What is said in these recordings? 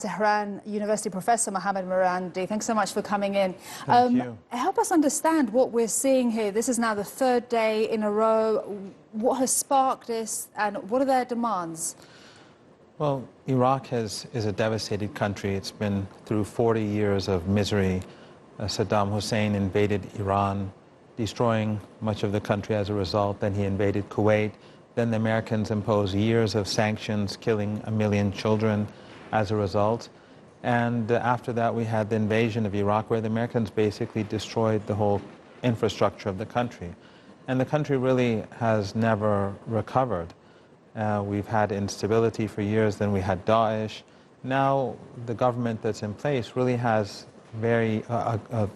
Tehran University professor Mohammad Marandi. Thanks so much for coming in. Thank you. Help us understand what we're seeing here. This is now the third day in a row. What has sparked this and what are their demands? Well, Iraq is a devastated country. It's been through 40 years of misery. Saddam Hussein invaded Iran, destroying much of the country as a result. Then he invaded Kuwait. Then the Americans imposed years of sanctions, killing 1 million children as a result. And after that, we had the invasion of Iraq, where the Americans basically destroyed the whole infrastructure of the country. And the country really has never recovered. We've had instability for years, then we had Daesh. Now the government that's in place really has a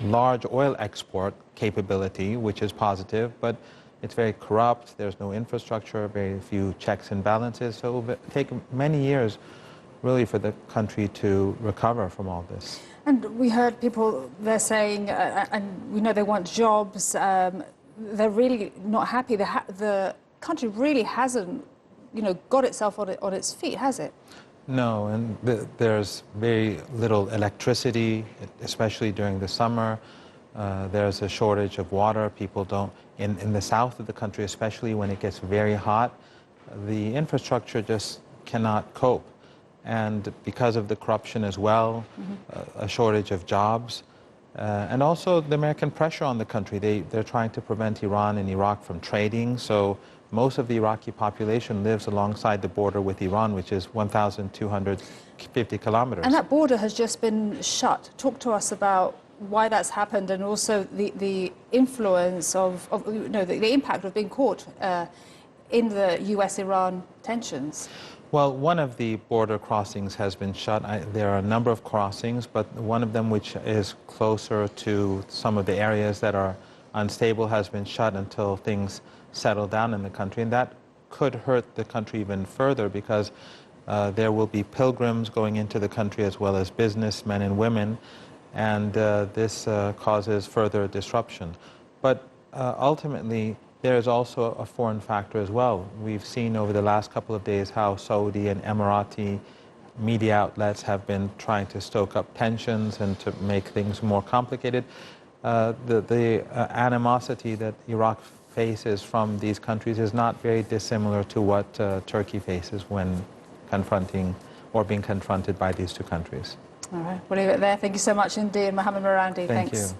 large oil export capability, which is positive, but it's very corrupt. There's no infrastructure, very few checks and balances. So it will take many years really for the country to recover from all this. And we heard people, they're saying, and we know they want jobs, they're really not happy. The country really hasn't, got itself on its feet, has it? No, and there's very little electricity, especially during the summer. There's a shortage of water. People don't, in the south of the country, especially when it gets very hot, the infrastructure just cannot cope. And because of the corruption as well, a shortage of jobs, and also the American pressure on the country. They're trying to prevent Iran and Iraq from trading, so most of the Iraqi population lives alongside the border with Iran, which is 1,250 kilometers. And that border has just been shut. Talk to us about why that's happened and also the influence of the impact of being caught in the US-Iran tensions. Well, one of the border crossings has been shut. There are a number of crossings, but one of them, which is closer to some of the areas that are unstable, has been shut until things settle down in the country. And that could hurt the country even further because there will be pilgrims going into the country as well as businessmen and women, and this causes further disruption. But ultimately, there is also a foreign factor as well. We've seen over the last couple of days how Saudi and Emirati media outlets have been trying to stoke up tensions and to make things more complicated. The animosity that Iraq faces from these countries is not very dissimilar to what Turkey faces when confronting or being confronted by these two countries. All right, we'll leave it there. Thank you so much indeed, Mohammad Marandi. Thank Thanks. you.